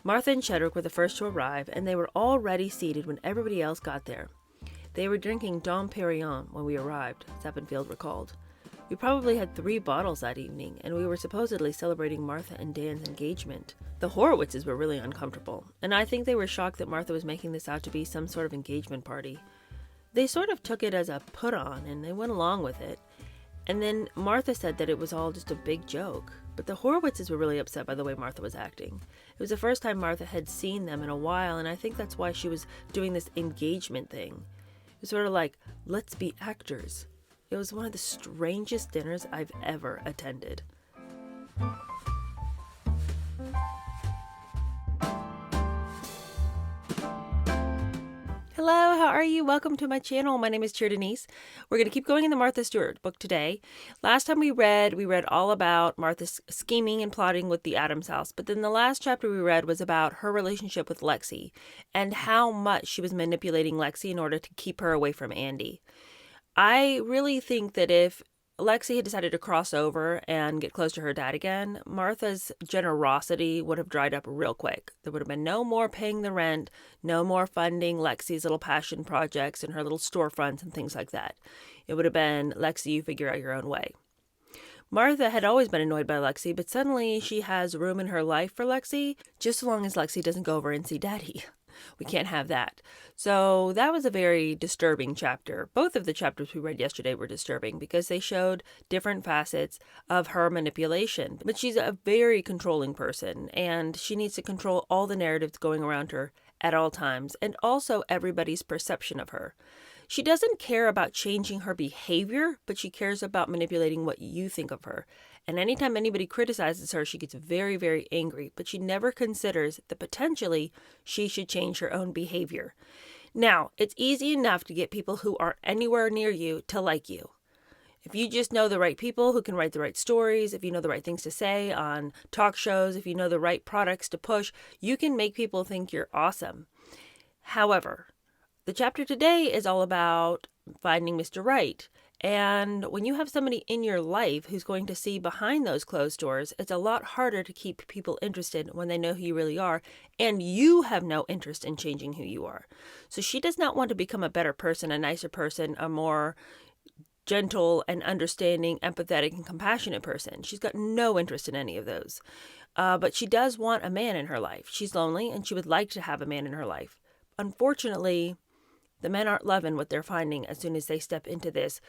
Martha and Chedrick were the first to arrive, and they were already seated when everybody else got there. They were drinking Dom Perignon when we arrived, Seppenfield recalled. We probably had 3 bottles that evening, and we were supposedly celebrating Martha and Dan's engagement. The Horowitzes were really uncomfortable, and I think they were shocked that Martha was making this out to be some sort of engagement party. They sort of took it as a put-on, and they went along with it. And then Martha said that it was all just a big joke. But the Horowitzes were really upset by the way Martha was acting. It was the first time Martha had seen them in a while, and I think that's why she was doing this engagement thing. It was sort of like, let's be actors. It was one of the strangest dinners I've ever attended. Hello, how are you? Welcome to my channel. My name is Cheer Denise. We're going to keep going in the Martha Stewart book today. Last time we read all about Martha's scheming and plotting with the Addams house. But then the last chapter we read was about her relationship with Lexi and how much she was manipulating Lexi in order to keep her away from Andy. I really think that if Lexi had decided to cross over and get close to her dad again, Martha's generosity would have dried up real quick. There would have been no more paying the rent, no more funding Lexi's little passion projects and her little storefronts and things like that. It would have been, Lexi, you figure out your own way. Martha had always been annoyed by Lexi, but suddenly she has room in her life for Lexi, just so long as Lexi doesn't go over and see Daddy. We can't have that. So that was a very disturbing chapter. Both of the chapters we read yesterday were disturbing because they showed different facets of her manipulation. But she's a very controlling person, and she needs to control all the narratives going around her at all times, and also everybody's perception of her. She doesn't care about changing her behavior, but she cares about manipulating what you think of her. And anytime anybody criticizes her, she gets very, very angry, but she never considers that potentially she should change her own behavior. Now, it's easy enough to get people who aren't anywhere near you to like you. If you just know the right people who can write the right stories, if you know the right things to say on talk shows, if you know the right products to push, you can make people think you're awesome. However, the chapter today is all about finding Mr. Right. And when you have somebody in your life who's going to see behind those closed doors, it's a lot harder to keep people interested when they know who you really are, and you have no interest in changing who you are. So she does not want to become a better person, a nicer person, a more gentle and understanding, empathetic, and compassionate person. She's got no interest in any of those. But she does want a man in her life. She's lonely, and she would like to have a man in her life. Unfortunately, the men aren't loving what they're finding as soon as they step into this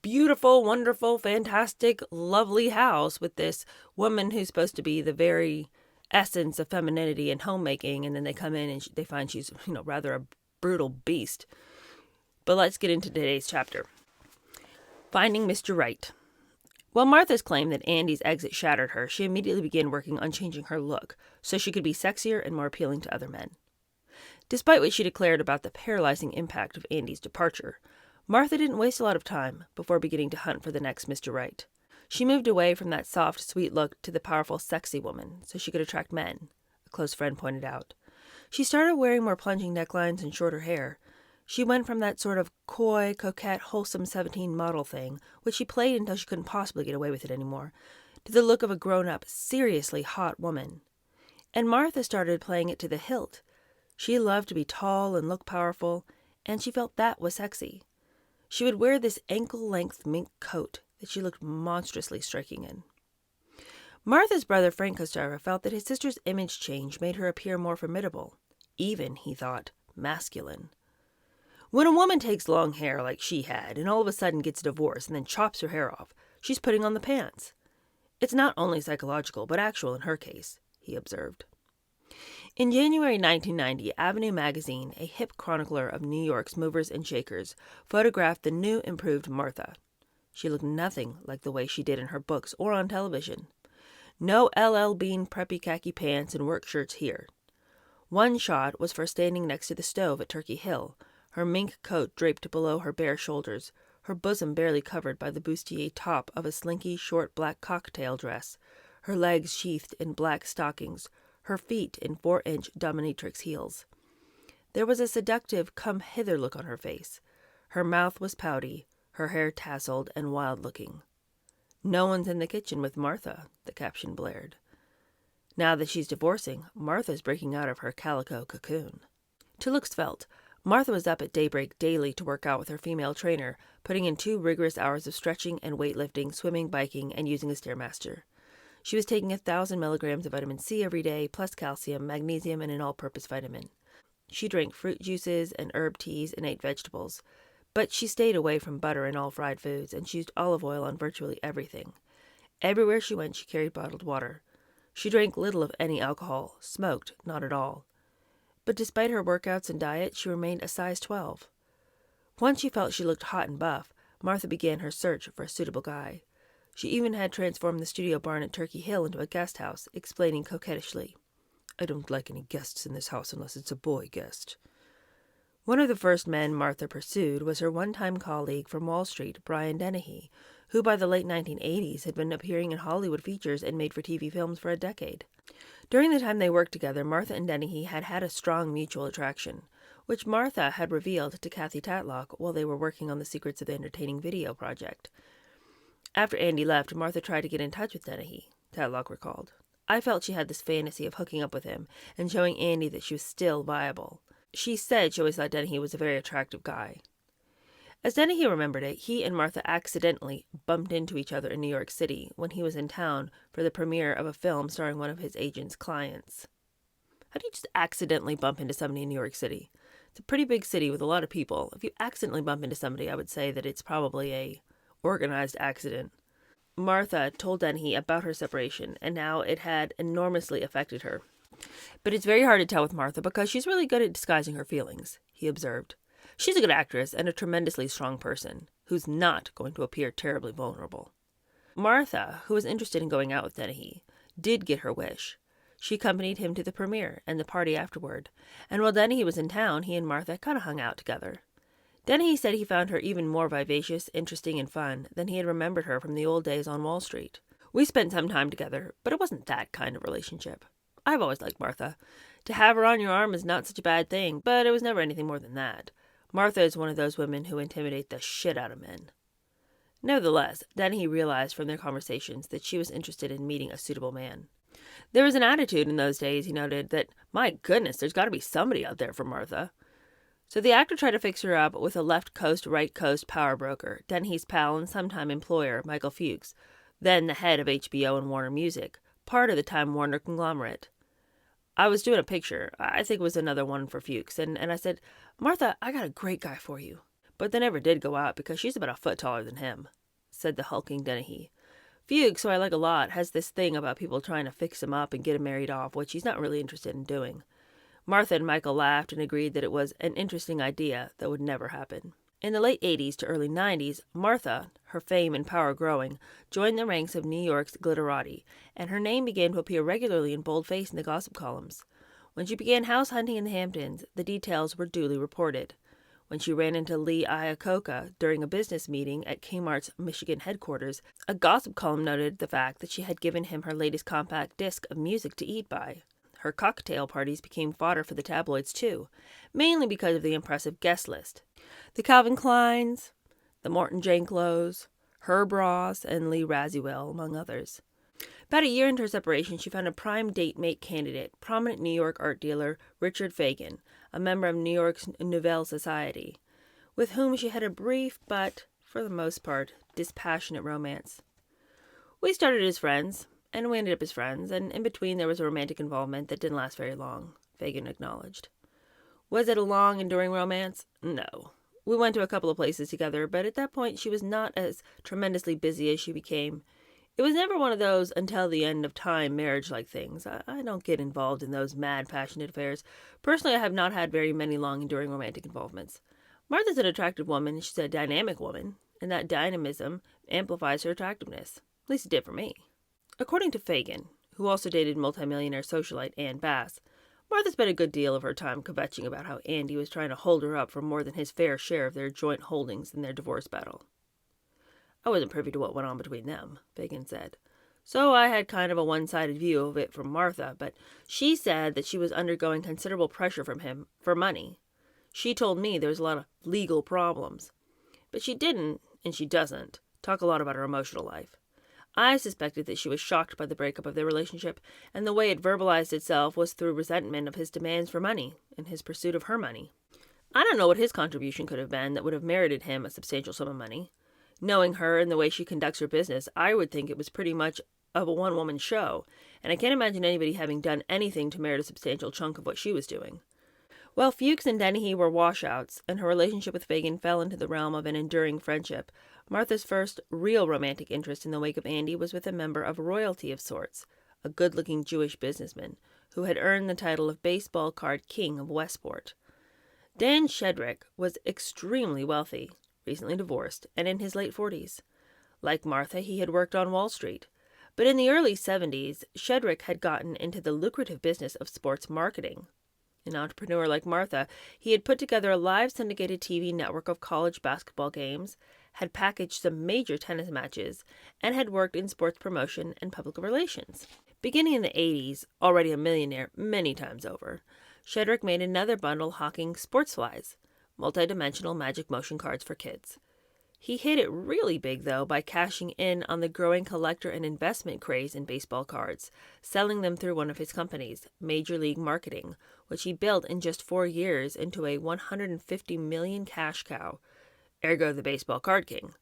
beautiful, wonderful, fantastic, lovely house with this woman who's supposed to be the very essence of femininity and homemaking, and then they come in and they find she's, rather a brutal beast. But let's get into today's chapter. Finding Mr. Right. While Martha's claimed that Andy's exit shattered her, she immediately began working on changing her look so she could be sexier and more appealing to other men. Despite what she declared about the paralyzing impact of Andy's departure, Martha didn't waste a lot of time before beginning to hunt for the next Mr. Right. She moved away from that soft, sweet look to the powerful, sexy woman so she could attract men, a close friend pointed out. She started wearing more plunging necklines and shorter hair. She went from that sort of coy, coquette, wholesome 17 model thing, which she played until she couldn't possibly get away with it anymore, to the look of a grown-up, seriously hot woman. And Martha started playing it to the hilt. She loved to be tall and look powerful, and she felt that was sexy. She would wear this ankle-length mink coat that she looked monstrously striking in. Martha's brother Frank Costello felt that his sister's image change made her appear more formidable, even, he thought, masculine. When a woman takes long hair like she had and all of a sudden gets divorced and then chops her hair off, she's putting on the pants. It's not only psychological, but actual in her case, he observed. In January 1990, Avenue magazine, a hip chronicler of New York's movers and shakers, photographed the new improved Martha. She looked nothing like the way she did in her books or on television. No LL Bean preppy khaki pants and work shirts here. One shot was for standing next to the stove at Turkey Hill, her mink coat draped below her bare shoulders, her bosom barely covered by the bustier top of a slinky, short black cocktail dress, her legs sheathed in black stockings, her feet in 4-inch dominatrix heels. There was a seductive come-hither look on her face. Her mouth was pouty, her hair tousled and wild-looking. "No one's in the kitchen with Martha," the caption blared. Now that she's divorcing, Martha's breaking out of her calico cocoon. To look svelte, Martha was up at daybreak daily to work out with her female trainer, putting in 2 rigorous hours of stretching and weightlifting, swimming, biking, and using a Stairmaster. She was taking 1,000 milligrams of vitamin C every day, plus calcium, magnesium, and an all-purpose vitamin. She drank fruit juices and herb teas and ate vegetables. But she stayed away from butter and all fried foods, and she used olive oil on virtually everything. Everywhere she went, she carried bottled water. She drank little of any alcohol, smoked not at all. But despite her workouts and diet, she remained a size 12. Once she felt she looked hot and buff, Martha began her search for a suitable guy. She even had transformed the studio barn at Turkey Hill into a guest house, explaining coquettishly, "I don't like any guests in this house unless it's a boy guest." One of the first men Martha pursued was her one-time colleague from Wall Street, Brian Dennehy, who by the late 1980s had been appearing in Hollywood features and made-for-TV films for a decade. During the time they worked together, Martha and Dennehy had had a strong mutual attraction, which Martha had revealed to Kathy Tatlock while they were working on the Secrets of the Entertaining video project. After Andy left, Martha tried to get in touch with Dennehy, Tatlock recalled. "I felt she had this fantasy of hooking up with him and showing Andy that she was still viable. She said she always thought Dennehy was a very attractive guy." As Dennehy remembered it, he and Martha accidentally bumped into each other in New York City when he was in town for the premiere of a film starring one of his agent's clients. How do you just accidentally bump into somebody in New York City? It's a pretty big city with a lot of people. If you accidentally bump into somebody, I would say that it's probably a organized accident. Martha told Dennehy about her separation, and how it had enormously affected her. "But it's very hard to tell with Martha because she's really good at disguising her feelings," he observed. "She's a good actress and a tremendously strong person, who's not going to appear terribly vulnerable." Martha, who was interested in going out with Dennehy, did get her wish. She accompanied him to the premiere and the party afterward, and while Dennehy was in town, he and Martha kind of hung out together. Dennehy said he found her even more vivacious, interesting, and fun than he had remembered her from the old days on Wall Street. "We spent some time together, but it wasn't that kind of relationship. I've always liked Martha. To have her on your arm is not such a bad thing, but it was never anything more than that. Martha is one of those women who intimidate the shit out of men." Nevertheless, Dennehy realized from their conversations that she was interested in meeting a suitable man. There was an attitude in those days, he noted, that, my goodness, there's got to be somebody out there for Martha. So the actor tried to fix her up with a left coast, right coast power broker, Dennehy's pal and sometime employer, Michael Fuchs, then the head of HBO and Warner Music, part of the Time Warner conglomerate. I was doing a picture, I think it was another one for Fuchs, and I said, "Martha, I got a great guy for you." But they never did go out because she's about a foot taller than him, said the hulking Dennehy. Fuchs, who I like a lot, has this thing about people trying to fix him up and get him married off, which he's not really interested in doing. Martha and Michael laughed and agreed that it was an interesting idea that would never happen. In the late 80s to early 90s, Martha, her fame and power growing, joined the ranks of New York's glitterati, and her name began to appear regularly in boldface in the gossip columns. When she began house hunting in the Hamptons, the details were duly reported. When she ran into Lee Iacocca during a business meeting at Kmart's Michigan headquarters, a gossip column noted the fact that she had given him her latest compact disc of music to eat by. Her cocktail parties became fodder for the tabloids, too, mainly because of the impressive guest list. The Calvin Kleins, the Morton Janklows, Herb Ross, and Lee Radziwill, among others. About a year into her separation, she found a prime date mate candidate, prominent New York art dealer Richard Fagan, a member of New York's Nouvelle Society, with whom she had a brief but, for the most part, dispassionate romance. "We started as friends, and we ended up as friends, and in between there was a romantic involvement that didn't last very long," Fagan acknowledged. Was it a long, enduring romance? No. We went to a couple of places together, but at that point she was not as tremendously busy as she became. It was never one of those until the end of time marriage-like things. I don't get involved in those mad, passionate affairs. Personally, I have not had very many long, enduring romantic involvements. Martha's an attractive woman, she's a dynamic woman, and that dynamism amplifies her attractiveness. At least it did for me. According to Fagan, who also dated multimillionaire socialite Ann Bass, Martha spent a good deal of her time kvetching about how Andy was trying to hold her up for more than his fair share of their joint holdings in their divorce battle. "I wasn't privy to what went on between them," Fagan said. "So I had kind of a one-sided view of it from Martha, but she said that she was undergoing considerable pressure from him for money. She told me there was a lot of legal problems. But she didn't, and she doesn't, talk a lot about her emotional life. I suspected that she was shocked by the breakup of their relationship, and the way it verbalized itself was through resentment of his demands for money and his pursuit of her money. I don't know what his contribution could have been that would have merited him a substantial sum of money. Knowing her and the way she conducts her business, I would think it was pretty much of a one-woman show, and I can't imagine anybody having done anything to merit a substantial chunk of what she was doing. While Fuchs and Dennehy were washouts, and her relationship with Fagin fell into the realm of an enduring friendship, Martha's first real romantic interest in the wake of Andy was with a member of royalty of sorts, a good-looking Jewish businessman, who had earned the title of baseball card king of Westport. Dan Shedrick was extremely wealthy, recently divorced, and in his late 40s. Like Martha, he had worked on Wall Street. But in the early 70s, Shedrick had gotten into the lucrative business of sports marketing. An entrepreneur like Martha, he had put together a live syndicated TV network of college basketball games, had packaged some major tennis matches, and had worked in sports promotion and public relations. Beginning in the 80s, already a millionaire many times over, Shedrick made another bundle hawking sports flies, multi-dimensional magic motion cards for kids. He hit it really big, though, by cashing in on the growing collector and investment craze in baseball cards, selling them through one of his companies, Major League Marketing, which he built in just 4 years into a $150 million cash cow, ergo the baseball card king.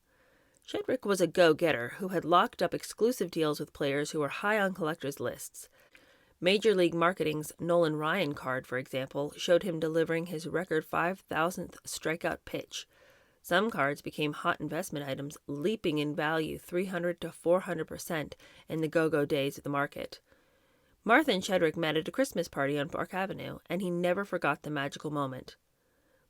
Shedrick was a go-getter who had locked up exclusive deals with players who were high on collectors' lists. Major League Marketing's Nolan Ryan card, for example, showed him delivering his record 5,000th strikeout pitch. Some cards became hot investment items, leaping in value 300 to 400% in the go-go days of the market. Martha and Shedrick met at a Christmas party on Park Avenue, and he never forgot the magical moment.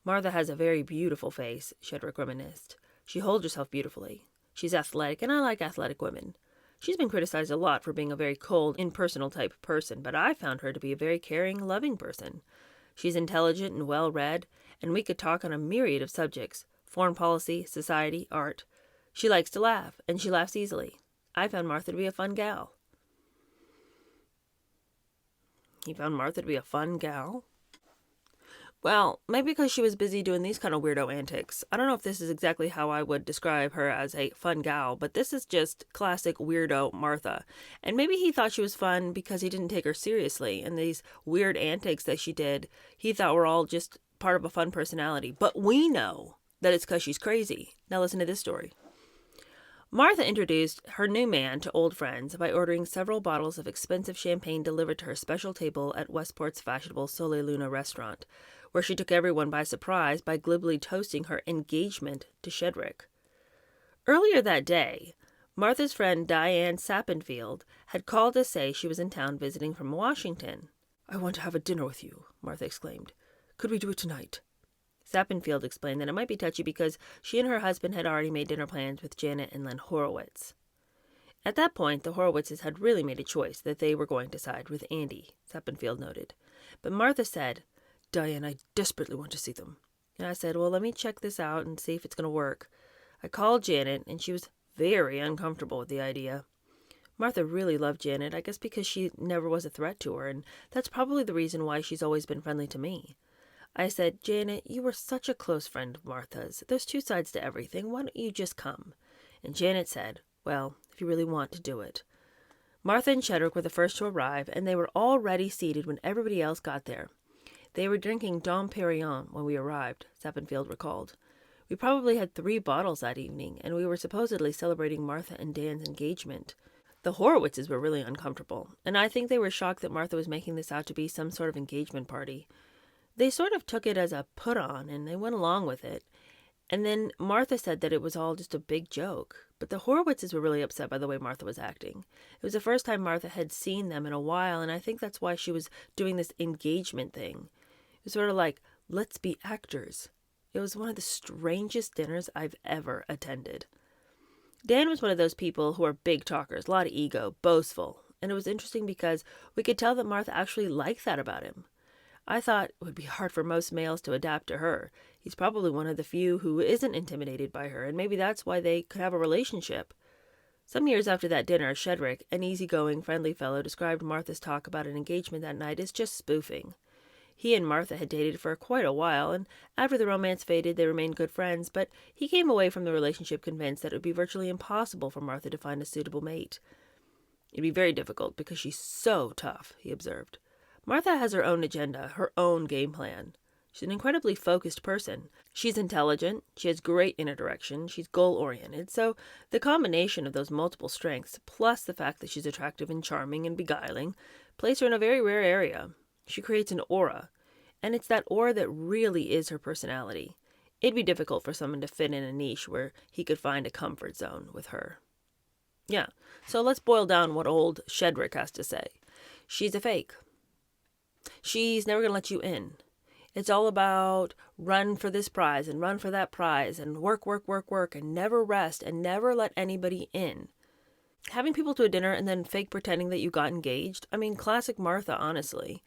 "Martha has a very beautiful face," Shedrick reminisced. "She holds herself beautifully. She's athletic, and I like athletic women. She's been criticized a lot for being a very cold, impersonal type person, but I found her to be a very caring, loving person. She's intelligent and well-read, and we could talk on a myriad of subjects. Foreign policy, society, art. She likes to laugh, and she laughs easily. I found Martha to be a fun gal." He found Martha to be a fun gal? Well, maybe because she was busy doing these kind of weirdo antics. I don't know if this is exactly how I would describe her as a fun gal, but this is just classic weirdo Martha. And maybe he thought she was fun because he didn't take her seriously, and these weird antics that she did, he thought were all just part of a fun personality. But we know that it's because she's crazy. Now listen to this story. Martha introduced her new man to old friends by ordering several bottles of expensive champagne delivered to her special table at Westport's fashionable Sole Luna restaurant, where she took everyone by surprise by glibly toasting her engagement to Shedrick. Earlier that day, Martha's friend Diane Sappenfield had called to say she was in town visiting from Washington. "I want to have a dinner with you," Martha exclaimed. "Could we do it tonight?" Sappenfield explained that it might be touchy because she and her husband had already made dinner plans with Janet and Len Horowitz. At that point, the Horowitzes had really made a choice that they were going to side with Andy, Sappenfield noted. But Martha said, "Diane, I desperately want to see them." And I said, "Well, let me check this out and see if it's going to work." I called Janet, and she was very uncomfortable with the idea. Martha really loved Janet, I guess because she never was a threat to her, and that's probably the reason why she's always been friendly to me. I said, "Janet, you were such a close friend of Martha's. There's two sides to everything. Why don't you just come?" And Janet said, "Well, if you really want to do it." Martha and Shedrick were the first to arrive, and they were already seated when everybody else got there. They were drinking Dom Perignon when we arrived, Sappenfield recalled. We probably had 3 bottles that evening, and we were supposedly celebrating Martha and Dan's engagement. The Horowitzes were really uncomfortable, and I think they were shocked that Martha was making this out to be some sort of engagement party. They sort of took it as a put-on, and they went along with it. And then Martha said that it was all just a big joke. But the Horowitzes were really upset by the way Martha was acting. It was the first time Martha had seen them in a while, and I think that's why she was doing this engagement thing. It was sort of like, let's be actors. It was one of the strangest dinners I've ever attended. Dan was one of those people who are big talkers, a lot of ego, boastful. And it was interesting because we could tell that Martha actually liked that about him. I thought it would be hard for most males to adapt to her. He's probably one of the few who isn't intimidated by her, and maybe that's why they could have a relationship. Some years after that dinner, Shedrick, an easygoing, friendly fellow, described Martha's talk about an engagement that night as just spoofing. He and Martha had dated for quite a while, and after the romance faded, they remained good friends, but he came away from the relationship convinced that it would be virtually impossible for Martha to find a suitable mate. It'd be very difficult because she's so tough, he observed. Martha has her own agenda, her own game plan. She's an incredibly focused person. She's intelligent, she has great inner direction, she's goal-oriented, so the combination of those multiple strengths, plus the fact that she's attractive and charming and beguiling, place her in a very rare area. She creates an aura, and it's that aura that really is her personality. It'd be difficult for someone to fit in a niche where he could find a comfort zone with her. Yeah, so let's boil down what old Shedrick has to say. She's a fake. She's never going to let you in. It's all about run for this prize and run for that prize and work, and never rest and never let anybody in. Having people to a dinner and then fake pretending that you got engaged. I mean, classic Martha, honestly.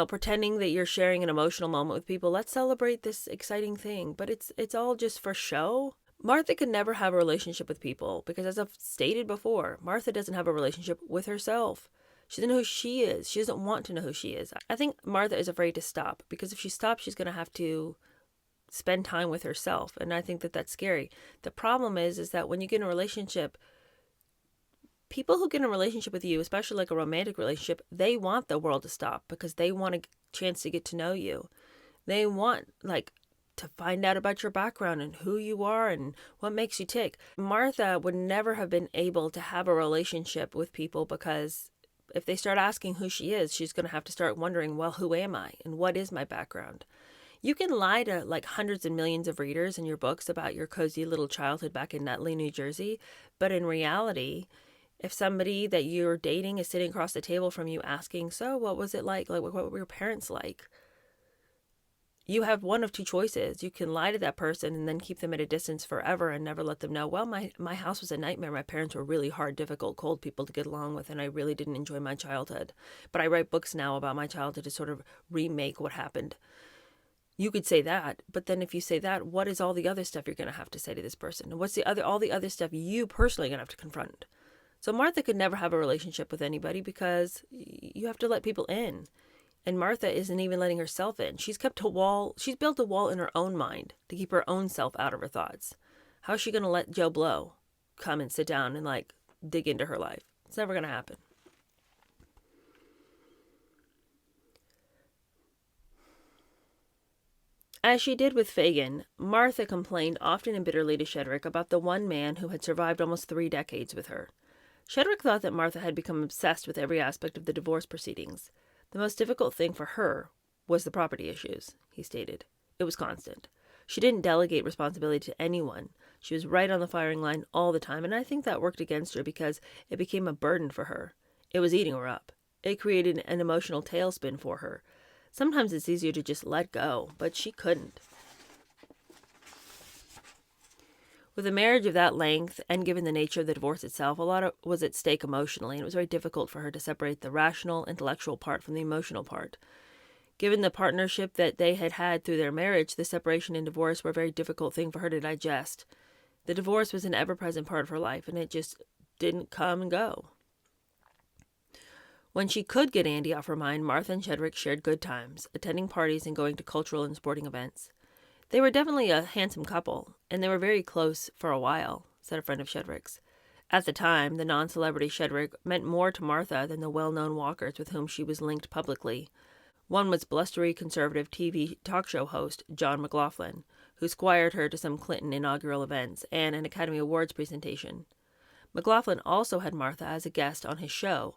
Pretending that you're sharing an emotional moment with people. Let's celebrate this exciting thing. But it's all just for show. Martha could never have a relationship with people because, as I've stated before, Martha doesn't have a relationship with herself. She doesn't know who she is. She doesn't want to know who she is. I think Martha is afraid to stop because if she stops, she's going to have to spend time with herself. And I think that that's scary. The problem is that when you get in a relationship, people who get in a relationship with you, especially like a romantic relationship, they want the world to stop because they want a chance to get to know you. They want, to find out about your background and who you are and what makes you tick. Martha would never have been able to have a relationship with people because if they start asking who she is, she's going to have to start wondering, well, who am I and what is my background? You can lie to hundreds and millions of readers in your books about your cozy little childhood back in Nutley, New Jersey, but in reality, if somebody that you're dating is sitting across the table from you asking, so what was it like? What were your parents like? You have one of two choices. You can lie to that person and then keep them at a distance forever and never let them know, well, my house was a nightmare. My parents were really hard, difficult, cold people to get along with, and I really didn't enjoy my childhood. But I write books now about my childhood to sort of remake what happened. You could say that, but then if you say that, what is all the other stuff you're going to have to say to this person? And what's all the other stuff you personally are going to have to confront? So Martha could never have a relationship with anybody because you have to let people in. And Martha isn't even letting herself in. She's built a wall in her own mind to keep her own self out of her thoughts. How is she going to let Joe Blow come and sit down and dig into her life? It's never going to happen. As she did with Fagin, Martha complained often and bitterly to Shedrick about the one man who had survived almost 3 decades with her. Shedrick thought that Martha had become obsessed with every aspect of the divorce proceedings. The most difficult thing for her was the property issues, he stated. It was constant. She didn't delegate responsibility to anyone. She was right on the firing line all the time, and I think that worked against her because it became a burden for her. It was eating her up. It created an emotional tailspin for her. Sometimes it's easier to just let go, but she couldn't. With a marriage of that length, and given the nature of the divorce itself, a lot was at stake emotionally, and it was very difficult for her to separate the rational, intellectual part from the emotional part. Given the partnership that they had had through their marriage, the separation and divorce were a very difficult thing for her to digest. The divorce was an ever-present part of her life, and it just didn't come and go. When she could get Andy off her mind, Martha and Shedrick shared good times, attending parties and going to cultural and sporting events. They were definitely a handsome couple, and they were very close for a while, said a friend of Shedrick's. At the time, the non-celebrity Shedrick meant more to Martha than the well-known walkers with whom she was linked publicly. One was blustery conservative TV talk show host John McLaughlin, who squired her to some Clinton inaugural events and an Academy Awards presentation. McLaughlin also had Martha as a guest on his show.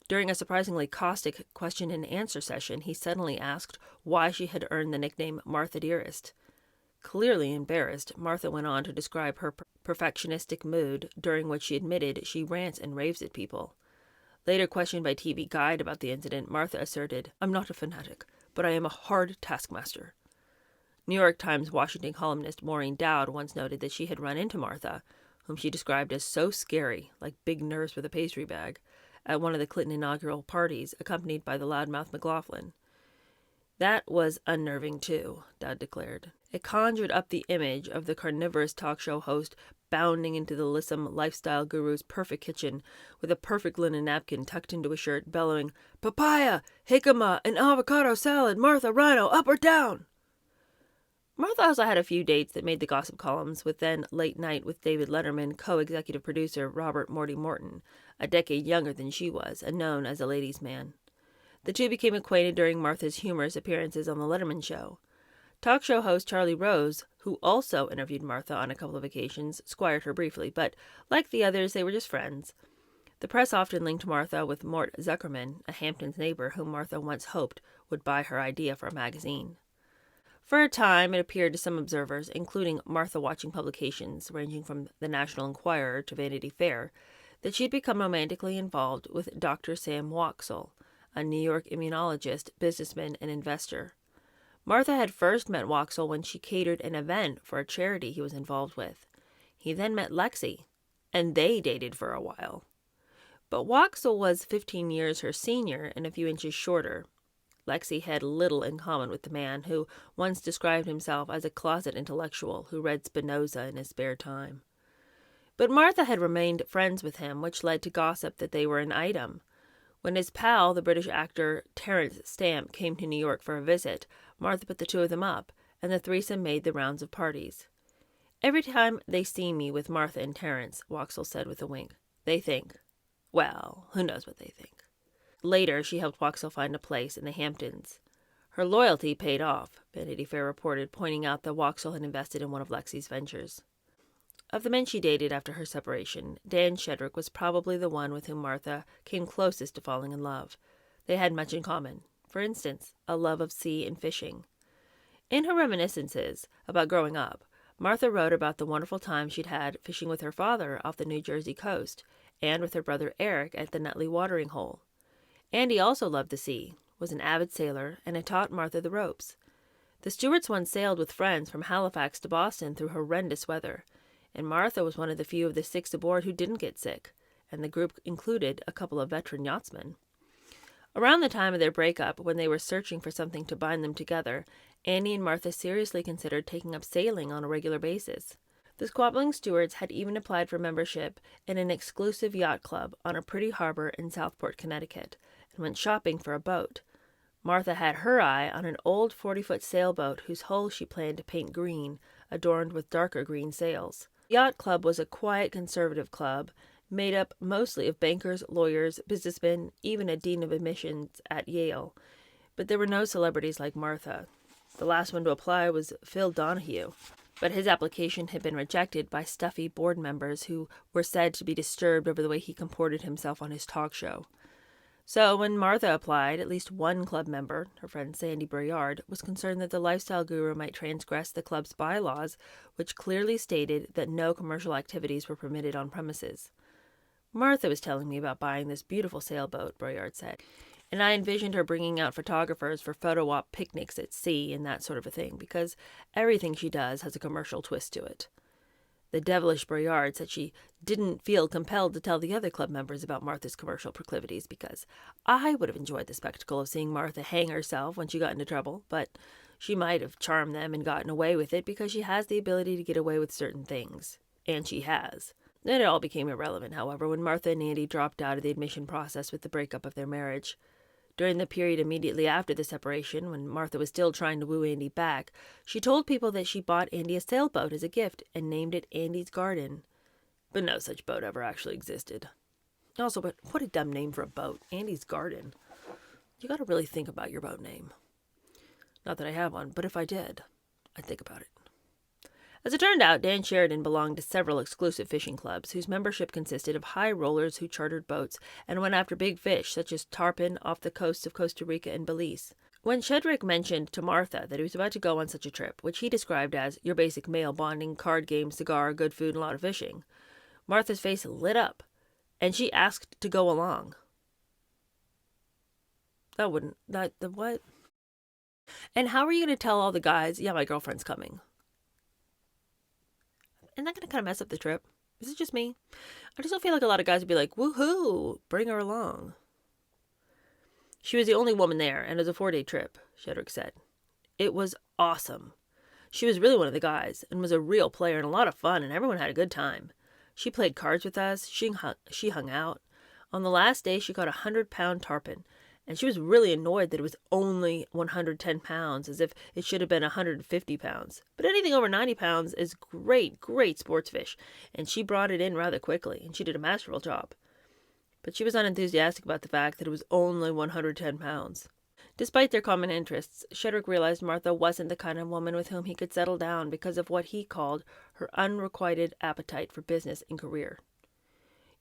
During a surprisingly caustic question-and-answer session, he suddenly asked why she had earned the nickname Martha Dearest. Clearly embarrassed, Martha went on to describe her perfectionistic mood, during which she admitted she rants and raves at people. Later questioned by TV Guide about the incident, Martha asserted, "I'm not a fanatic, but I am a hard taskmaster." New York Times Washington columnist Maureen Dowd once noted that she had run into Martha, whom she described as so scary, like big nerves with a pastry bag, at one of the Clinton inaugural parties, accompanied by the loudmouth McLaughlin. That was unnerving, too, Dowd declared. It conjured up the image of the carnivorous talk show host bounding into the lissom lifestyle guru's perfect kitchen with a perfect linen napkin tucked into a shirt, bellowing, "Papaya, jicama, and avocado salad, Martha Rhino, up or down?" Martha also had a few dates that made the gossip columns, with then Late Night with David Letterman co-executive producer Robert Morty Morton, a decade younger than she was, and known as a ladies' man. The two became acquainted during Martha's humorous appearances on The Letterman Show. Talk show host Charlie Rose, who also interviewed Martha on a couple of occasions, squired her briefly, but like the others, they were just friends. The press often linked Martha with Mort Zuckerman, a Hamptons neighbor whom Martha once hoped would buy her idea for a magazine. For a time, it appeared to some observers, including Martha-watching publications ranging from the National Enquirer to Vanity Fair, that she'd become romantically involved with Dr. Sam Waxel, a New York immunologist, businessman, and investor. Martha had first met Waxel when she catered an event for a charity he was involved with. He then met Lexi, and they dated for a while. But Waxel was 15 years her senior and a few inches shorter. Lexi had little in common with the man, who once described himself as a closet intellectual who read Spinoza in his spare time. But Martha had remained friends with him, which led to gossip that they were an item. When his pal, the British actor Terence Stamp, came to New York for a visit, Martha put the two of them up, and the threesome made the rounds of parties. "Every time they see me with Martha and Terence," Waxel said with a wink, "they think, well, who knows what they think." Later, she helped Waxel find a place in the Hamptons. Her loyalty paid off, Vanity Fair reported, pointing out that Waxel had invested in one of Lexi's ventures. Of the men she dated after her separation, Dan Shedrick was probably the one with whom Martha came closest to falling in love. They had much in common. For instance, a love of sea and fishing. In her reminiscences about growing up, Martha wrote about the wonderful time she'd had fishing with her father off the New Jersey coast and with her brother Eric at the Nutley watering hole. Andy also loved the sea, was an avid sailor, and had taught Martha the ropes. The Stewarts once sailed with friends from Halifax to Boston through horrendous weather, and Martha was one of the few of the 6 aboard who didn't get sick, and the group included a couple of veteran yachtsmen. Around the time of their breakup, when they were searching for something to bind them together, Andy and Martha seriously considered taking up sailing on a regular basis. The squabbling Stewarts had even applied for membership in an exclusive yacht club on a pretty harbor in Southport, Connecticut, and went shopping for a boat. Martha had her eye on an old 40-foot sailboat whose hull she planned to paint green, adorned with darker green sails. The yacht club was a quiet conservative club, made up mostly of bankers, lawyers, businessmen, even a dean of admissions at Yale. But there were no celebrities like Martha. The last one to apply was Phil Donahue, but his application had been rejected by stuffy board members who were said to be disturbed over the way he comported himself on his talk show. So when Martha applied, at least one club member, her friend Sandy Braillard, was concerned that the lifestyle guru might transgress the club's bylaws, which clearly stated that no commercial activities were permitted on premises. "Martha was telling me about buying this beautiful sailboat," Braillard said, "and I envisioned her bringing out photographers for photo-op picnics at sea and that sort of a thing, because everything she does has a commercial twist to it." The devilish Braillard said she didn't feel compelled to tell the other club members about Martha's commercial proclivities, because I would have enjoyed the spectacle of seeing Martha hang herself when she got into trouble, but she might have charmed them and gotten away with it because she has the ability to get away with certain things. And she has. Then it all became irrelevant, however, when Martha and Andy dropped out of the admission process with the breakup of their marriage. During the period immediately after the separation, when Martha was still trying to woo Andy back, she told people that she bought Andy a sailboat as a gift and named it Andy's Garden. But no such boat ever actually existed. Also, but what a dumb name for a boat. Andy's Garden. You gotta really think about your boat name. Not that I have one, but if I did, I'd think about it. As it turned out, Dan Sheridan belonged to several exclusive fishing clubs, whose membership consisted of high rollers who chartered boats and went after big fish, such as tarpon off the coasts of Costa Rica and Belize. When Shedrick mentioned to Martha that he was about to go on such a trip, which he described as your basic male bonding, card game, cigar, good food, and a lot of fishing, Martha's face lit up, and she asked to go along. What? And how are you going to tell all the guys, yeah, my girlfriend's coming? Isn't that going to kind of mess up the trip? Is it just me? I just don't feel like a lot of guys would be like, woohoo, bring her along. She was the only woman there, and it was a 4-day trip, Shedrick said. It was awesome. She was really one of the guys and was a real player and a lot of fun, and everyone had a good time. She played cards with us. She hung out. On the last day, she caught a 100-pound tarpon, and she was really annoyed that it was only 110 pounds, as if it should have been 150 pounds. But anything over 90 pounds is great sports fish, and she brought it in rather quickly, and she did a masterful job. But she was unenthusiastic about the fact that it was only 110 pounds. Despite their common interests, Shedrick realized Martha wasn't the kind of woman with whom he could settle down because of what he called her unrequited appetite for business and career.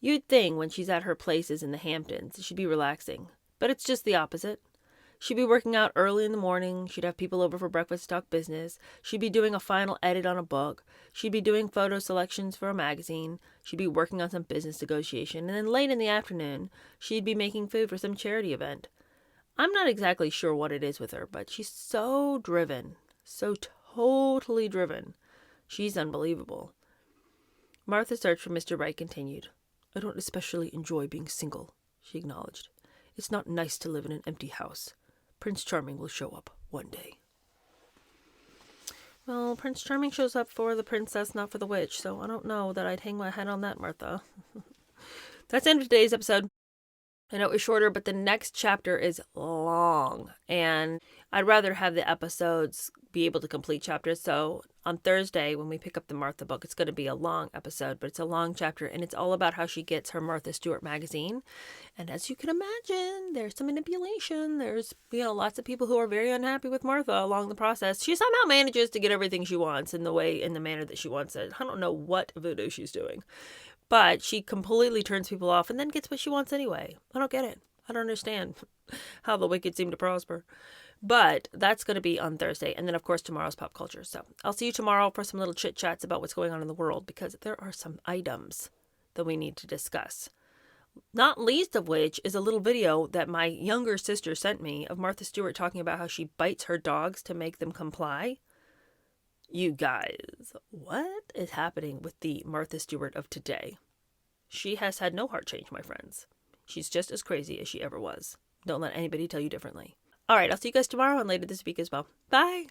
You'd think when she's at her places in the Hamptons, she'd be relaxing, but it's just the opposite. She'd be working out early in the morning, she'd have people over for breakfast to talk business, she'd be doing a final edit on a book, she'd be doing photo selections for a magazine, she'd be working on some business negotiation, and then late in the afternoon, she'd be making food for some charity event. I'm not exactly sure what it is with her, but she's so driven, so totally driven. She's unbelievable. Martha's search for Mr. Right continued. I don't especially enjoy being single, she acknowledged. It's not nice to live in an empty house. Prince Charming will show up one day. Well, Prince Charming shows up for the princess, not for the witch, so I don't know that I'd hang my head on that, Martha. That's the end of today's episode. I know it was shorter, but the next chapter is long, and I'd rather have the episodes be able to complete chapters. So on Thursday, when we pick up the Martha book, it's going to be a long episode, but it's a long chapter, and it's all about how she gets her Martha Stewart magazine. And as you can imagine, there's some manipulation. There's, lots of people who are very unhappy with Martha along the process. She somehow manages to get everything she wants in the manner that she wants it. I don't know what voodoo she's doing. But she completely turns people off and then gets what she wants anyway. I don't get it. I don't understand how the wicked seem to prosper. But that's going to be on Thursday. And then, of course, tomorrow's pop culture. So I'll see you tomorrow for some little chit-chats about what's going on in the world, because there are some items that we need to discuss. Not least of which is a little video that my younger sister sent me of Martha Stewart talking about how she bites her dogs to make them comply. You guys, what is happening with the Martha Stewart of today? She has had no heart change, my friends. She's just as crazy as she ever was. Don't let anybody tell you differently. All right, I'll see you guys tomorrow and later this week as well. Bye.